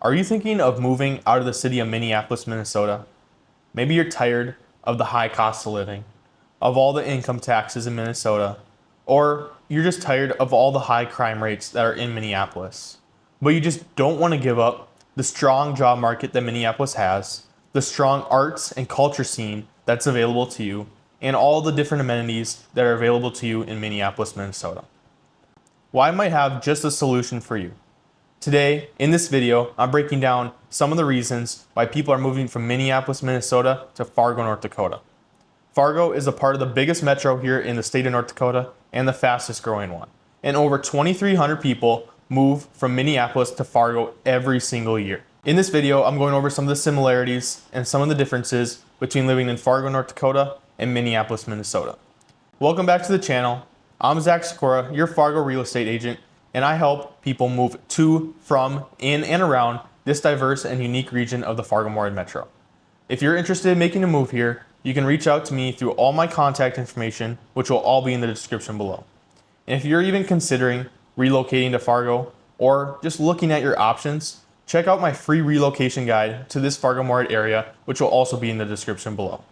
Are you thinking of moving out of the city of Minneapolis, Minnesota? Maybe you're tired of the high cost of living, of all the income taxes in Minnesota, or you're just tired of all the high crime rates that are in Minneapolis. But you just don't want to give up the strong job market that Minneapolis has, the strong arts and culture scene that's available to you, and all the different amenities that are available to you in Minneapolis, Minnesota. Well, I might have just a solution for you. Today, in this video, I'm breaking down some of the reasons why people are moving from Minneapolis, Minnesota to Fargo, North Dakota. Fargo is a part of the biggest metro here in the state of North Dakota and the fastest growing one. And over 2,300 people move from Minneapolis to Fargo every single year. In this video, I'm going over some of the similarities and some of the differences between living in Fargo, North Dakota and Minneapolis, Minnesota. Welcome back to the channel. I'm Sykora, your Fargo real estate agent, and I help people move to, from, in, and around this diverse and unique region of the Fargo-Moorhead metro. If you're interested in making a move here, you can reach out to me through all my contact information, which will all be in the description below. And if you're even considering relocating to Fargo or just looking at your options, check out my free relocation guide to this Fargo-Moorhead area, which will also be in the description below.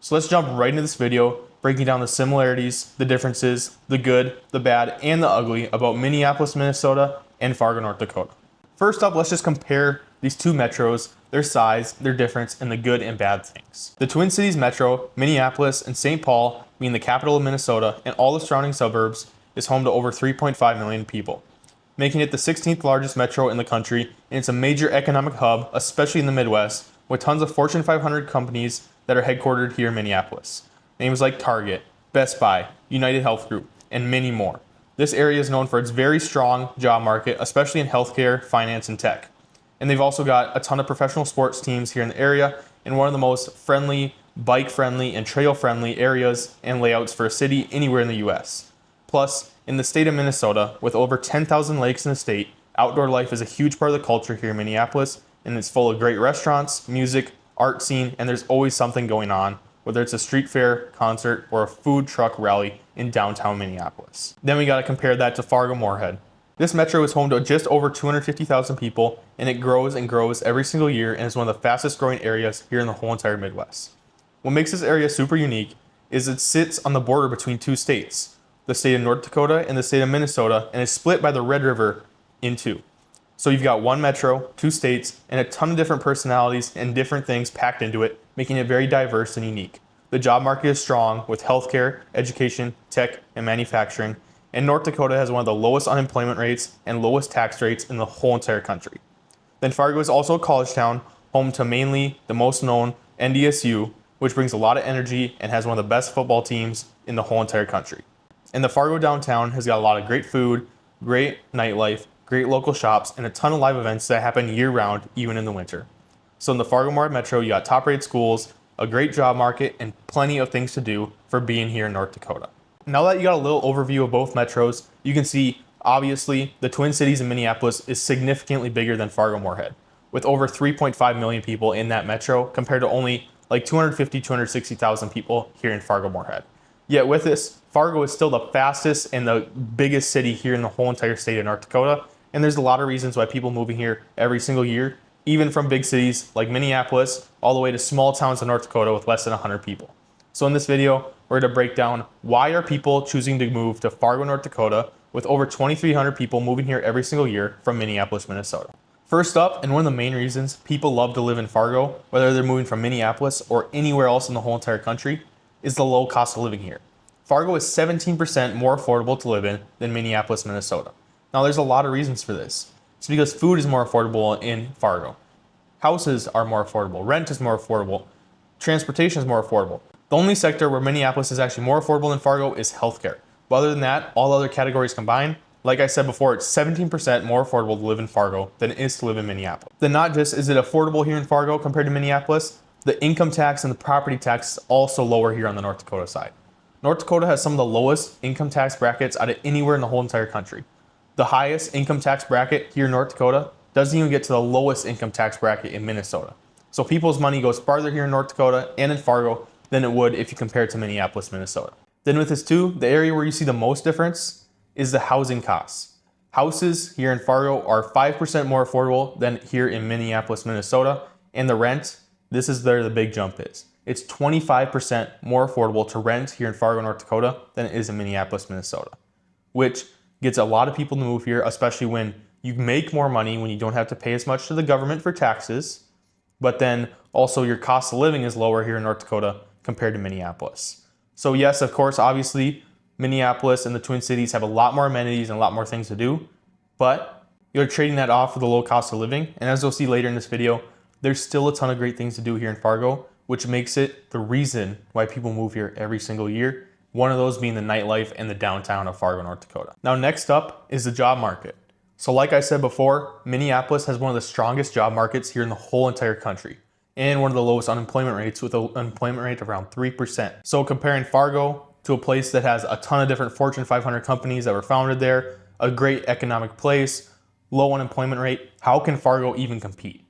So let's jump right into this video, breaking down the similarities, the differences, the good, the bad, and the ugly about Minneapolis, Minnesota, and Fargo, North Dakota. First up, let's just compare these two metros, their size, their difference, and the good and bad things. The Twin Cities metro, Minneapolis, and St. Paul, being the capital of Minnesota, and all the surrounding suburbs, is home to over 3.5 million people, making it the 16th largest metro in the country, and it's a major economic hub, especially in the Midwest, with tons of Fortune 500 companies that are headquartered here in Minneapolis. Names like Target, Best Buy, United Health Group, and many more. This area is known for its very strong job market, especially in healthcare, finance, and tech. And they've also got a ton of professional sports teams here in the area, and one of the most friendly, bike-friendly, and trail-friendly areas and layouts for a city anywhere in the US. Plus, in the state of Minnesota, with over 10,000 lakes in the state, outdoor life is a huge part of the culture here in Minneapolis, and it's full of great restaurants, music, art scene, and there's always something going on, whether it's a street fair, concert, or a food truck rally in downtown Minneapolis. Then we gotta compare that to Fargo-Moorhead. This metro is home to just over 250,000 people, and it grows and grows every single year and is one of the fastest growing areas here in the whole entire Midwest. What makes this area super unique is it sits on the border between two states, the state of North Dakota and the state of Minnesota, and is split by the Red River in two. So you've got one metro, two states, and a ton of different personalities and different things packed into it, making it very diverse and unique. The job market is strong with healthcare, education, tech, and manufacturing, and North Dakota has one of the lowest unemployment rates and lowest tax rates in the whole entire country. Then Fargo is also a college town, home to mainly the most known NDSU, which brings a lot of energy and has one of the best football teams in the whole entire country. And the Fargo downtown has got a lot of great food, great nightlife, great local shops, and a ton of live events that happen year-round, even in the winter. So in the Fargo-Moorhead metro, you got top-rated schools, a great job market, and plenty of things to do for being here in North Dakota. Now that you got a little overview of both metros, you can see, obviously, the Twin Cities in Minneapolis is significantly bigger than Fargo-Moorhead, with over 3.5 million people in that metro compared to only like 260,000 people here in Fargo-Moorhead. Yet with this, Fargo is still the fastest and the biggest city here in the whole entire state of North Dakota, and there's a lot of reasons why people moving here every single year, even from big cities like Minneapolis all the way to small towns in North Dakota with less than 100 people. So in this video, we're going to break down why are people choosing to move to Fargo, North Dakota, with over 2,300 people moving here every single year from Minneapolis, Minnesota. First up, and one of the main reasons people love to live in Fargo, whether they're moving from Minneapolis or anywhere else in the whole entire country, is the low cost of living here. Fargo is 17% more affordable to live in than Minneapolis, Minnesota. Now there's a lot of reasons for this. It's because food is more affordable in Fargo. Houses are more affordable, rent is more affordable, transportation is more affordable. The only sector where Minneapolis is actually more affordable than Fargo is healthcare. But other than that, all other categories combined, like I said before, it's 17% more affordable to live in Fargo than it is to live in Minneapolis. Then not just is it affordable here in Fargo compared to Minneapolis, the income tax and the property tax is also lower here on the North Dakota side. North Dakota has some of the lowest income tax brackets out of anywhere in the whole entire country. The highest income tax bracket here in North Dakota doesn't even get to the lowest income tax bracket in Minnesota. So people's money goes farther here in North Dakota and in Fargo than it would if you compare it to Minneapolis, Minnesota. Then with this too, the area where you see the most difference is the housing costs. Houses here in Fargo are 5% more affordable than here in Minneapolis, Minnesota. And the rent, this is where the big jump is. It's 25% more affordable to rent here in Fargo, North Dakota than it is in Minneapolis, Minnesota, which gets a lot of people to move here, especially when you make more money, when you don't have to pay as much to the government for taxes, but then also your cost of living is lower here in North Dakota compared to Minneapolis. So yes, of course, obviously, Minneapolis and the Twin Cities have a lot more amenities and a lot more things to do, but you're trading that off for the low cost of living. And as you'll see later in this video, there's still a ton of great things to do here in Fargo, which makes it the reason why people move here every single year. One of those being the nightlife and the downtown of Fargo, North Dakota. Now, next up is the job market. So like I said before, Minneapolis has one of the strongest job markets here in the whole entire country and one of the lowest unemployment rates with an unemployment rate of around 3%. So comparing Fargo to a place that has a ton of different Fortune 500 companies that were founded there, a great economic place, low unemployment rate, how can Fargo even compete?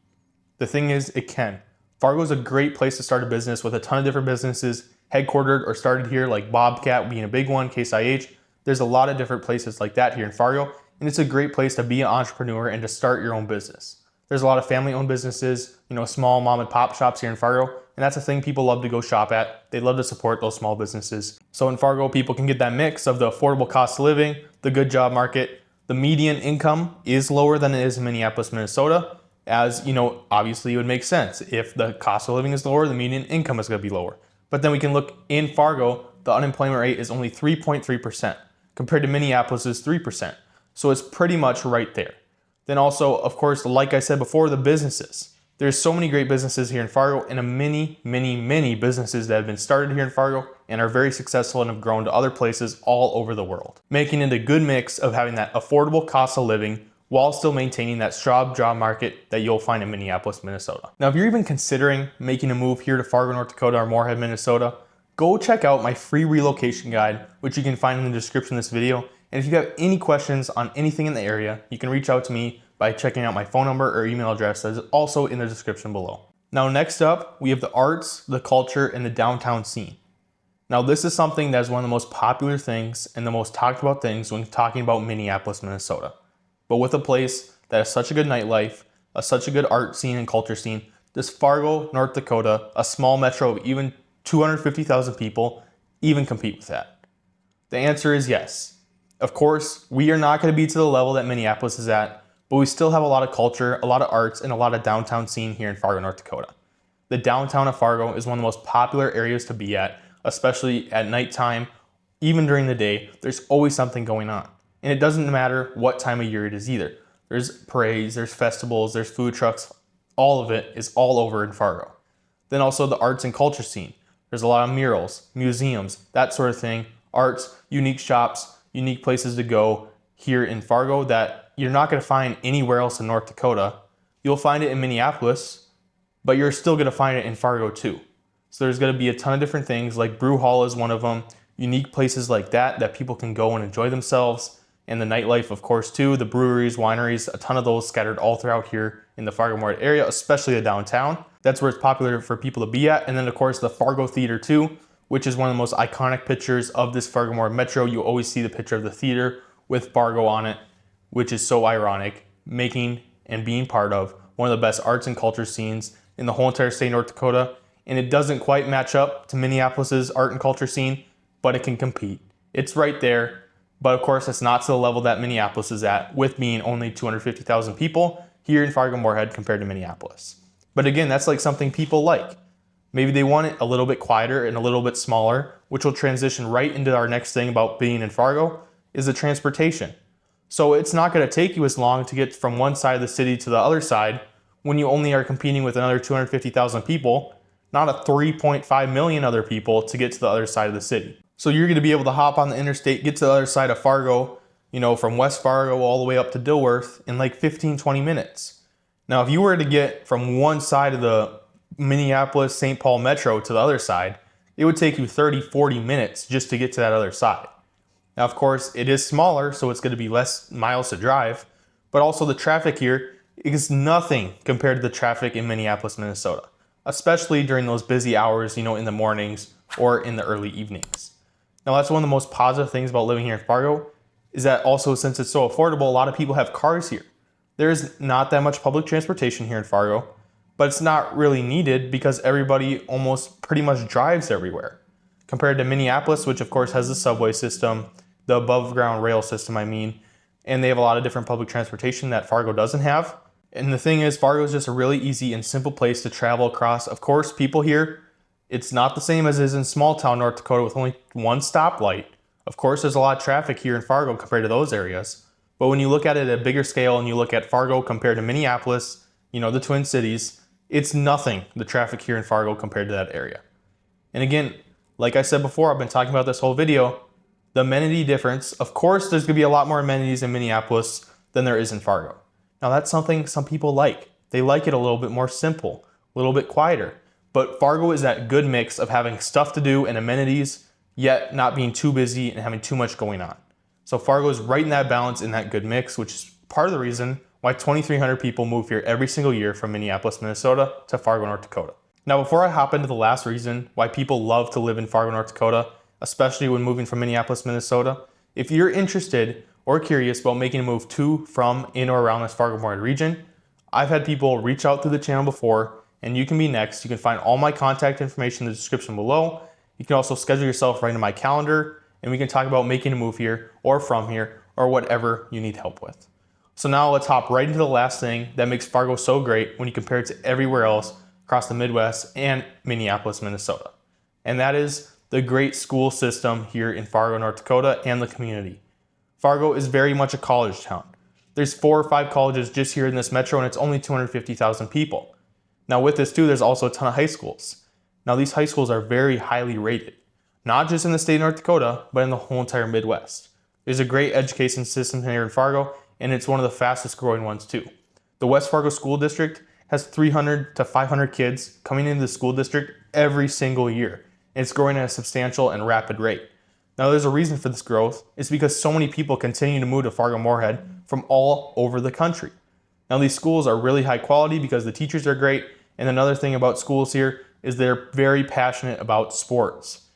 The thing is, it can. Fargo is a great place to start a business with a ton of different businesses headquartered or started here, like Bobcat being a big one, Case IH. There's a lot of different places like that here in Fargo, and it's a great place to be an entrepreneur and to start your own business. There's a lot of family-owned businesses, small mom and pop shops here in Fargo, and that's a thing people love to go shop at. They love to support those small businesses. So in Fargo, people can get that mix of the affordable cost of living, the good job market. The median income is lower than it is in Minneapolis, Minnesota. As obviously it would make sense. If the cost of living is lower, the median income is going to be lower. But then we can look in Fargo, the unemployment rate is only 3.3% compared to Minneapolis's 3%. So it's pretty much right there. Then also, of course, like I said before, the businesses. There's so many great businesses here in Fargo and many businesses that have been started here in Fargo and are very successful and have grown to other places all over the world, making it a good mix of having that affordable cost of living while still maintaining that strong job market that you'll find in Minneapolis, Minnesota. Now, if you're even considering making a move here to Fargo, North Dakota or Moorhead, Minnesota, go check out my free relocation guide, which you can find in the description of this video. And if you have any questions on anything in the area, you can reach out to me by checking out my phone number or email address that is also in the description below. Now, next up, we have the arts, the culture, and the downtown scene. Now, this is something that is one of the most popular things and the most talked about things when talking about Minneapolis, Minnesota. But with a place that has such a good nightlife, such a good art scene and culture scene, does Fargo, North Dakota, a small metro of even 250,000 people, even compete with that? The answer is yes. Of course, we are not going to be to the level that Minneapolis is at, but we still have a lot of culture, a lot of arts, and a lot of downtown scene here in Fargo, North Dakota. The downtown of Fargo is one of the most popular areas to be at, especially at nighttime. Even during the day, there's always something going on. And it doesn't matter what time of year it is either. There's parades, there's festivals, there's food trucks. All of it is all over in Fargo. Then also the arts and culture scene. There's a lot of murals, museums, that sort of thing. Arts, unique shops, unique places to go here in Fargo that you're not going to find anywhere else in North Dakota. You'll find it in Minneapolis, but you're still going to find it in Fargo too. So there's going to be a ton of different things, like Brew Hall is one of them. Unique places like that people can go and enjoy themselves. And the nightlife, of course, too. The breweries, wineries, a ton of those scattered all throughout here in the Fargo-Moorhead area, especially the downtown. That's where it's popular for people to be at. And then, of course, the Fargo Theater, too, which is one of the most iconic pictures of this Fargo-Moorhead metro. You always see the picture of the theater with Fargo on it, which is so ironic, making and being part of one of the best arts and culture scenes in the whole entire state of North Dakota. And it doesn't quite match up to Minneapolis's art and culture scene, but it can compete. It's right there. But of course, it's not to the level that Minneapolis is at, with being only 250,000 people here in Fargo-Moorhead compared to Minneapolis. But again, that's like something people like. Maybe they want it a little bit quieter and a little bit smaller, which will transition right into our next thing about being in Fargo, is the transportation. So it's not going to take you as long to get from one side of the city to the other side when you only are competing with another 250,000 people, not a 3.5 million other people to get to the other side of the city. So you're going to be able to hop on the interstate, get to the other side of Fargo, from West Fargo all the way up to Dilworth in like 15, 20 minutes. Now, if you were to get from one side of the Minneapolis, St. Paul metro to the other side, it would take you 30, 40 minutes just to get to that other side. Now, of course, it is smaller, so it's going to be less miles to drive, but also the traffic here is nothing compared to the traffic in Minneapolis, Minnesota, especially during those busy hours, in the mornings or in the early evenings. Now, that's one of the most positive things about living here in Fargo, is that also since it's so affordable, a lot of people have cars here. There's not that much public transportation here in Fargo, but it's not really needed because everybody almost pretty much drives everywhere. Compared to Minneapolis, which of course has the subway system, the above ground rail system, and they have a lot of different public transportation that Fargo doesn't have. And the thing is, Fargo is just a really easy and simple place to travel across. Of course, people here, it's not the same as it is in small town North Dakota with only one stoplight. Of course, there's a lot of traffic here in Fargo compared to those areas. But when you look at it at a bigger scale and you look at Fargo compared to Minneapolis, the Twin Cities, it's nothing, the traffic here in Fargo compared to that area. And again, like I said before, I've been talking about this whole video, the amenity difference, of course, there's gonna be a lot more amenities in Minneapolis than there is in Fargo. Now that's something some people like. They like it a little bit more simple, a little bit quieter. But Fargo is that good mix of having stuff to do and amenities, yet not being too busy and having too much going on. So Fargo is right in that balance, in that good mix, which is part of the reason why 2,300 people move here every single year from Minneapolis, Minnesota to Fargo, North Dakota. Now, before I hop into the last reason why people love to live in Fargo, North Dakota, especially when moving from Minneapolis, Minnesota, if you're interested or curious about making a move to, from, in, or around this Fargo-Moorhead region, I've had people reach out through the channel before, and you can be next. You can find all my contact information in the description below. You can also schedule yourself right in my calendar, and we can talk about making a move here or from here or whatever you need help with. So now let's hop right into the last thing that makes Fargo so great when you compare it to everywhere else across the Midwest and Minneapolis, Minnesota. And that is the great school system here in Fargo, North Dakota, and the community. Fargo is very much a college town. There's 4 or 5 colleges just here in this metro, and it's only 250,000 people. Now with this too, there's also a ton of high schools. Now these high schools are very highly rated, not just in the state of North Dakota, but in the whole entire Midwest. There's a great education system here in Fargo, and it's one of the fastest growing ones too. The West Fargo School District has 300 to 500 kids coming into the school district every single year. And it's growing at a substantial and rapid rate. Now there's a reason for this growth. It's because so many people continue to move to Fargo-Moorhead from all over the country. Now these schools are really high quality because the teachers are great. And another thing about schools here is they're very passionate about sports.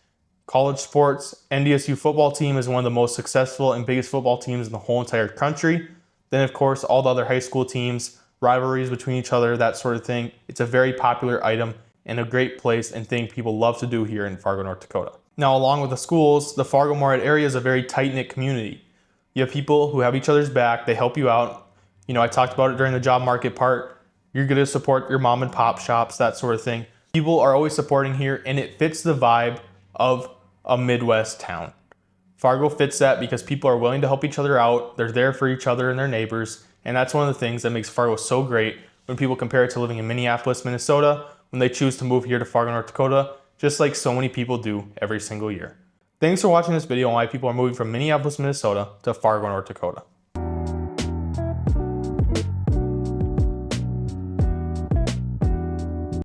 College sports, NDSU football team is one of the most successful and biggest football teams in the whole entire country. Then of course, all the other high school teams, rivalries between each other, that sort of thing. It's a very popular item and a great place and thing people love to do here in Fargo, North Dakota. Now, along with the schools, the Fargo-Moorhead area is a very tight-knit community. You have people who have each other's back. They help you out. I talked about it during the job market part. You're going to support your mom and pop shops, that sort of thing. People are always supporting here, and it fits the vibe of a Midwest town. Fargo fits that because people are willing to help each other out. They're there for each other and their neighbors. And that's one of the things that makes Fargo so great when people compare it to living in Minneapolis, Minnesota, when they choose to move here to Fargo, North Dakota, just like so many people do every single year. Thanks for watching this video on why people are moving from Minneapolis, Minnesota to Fargo, North Dakota.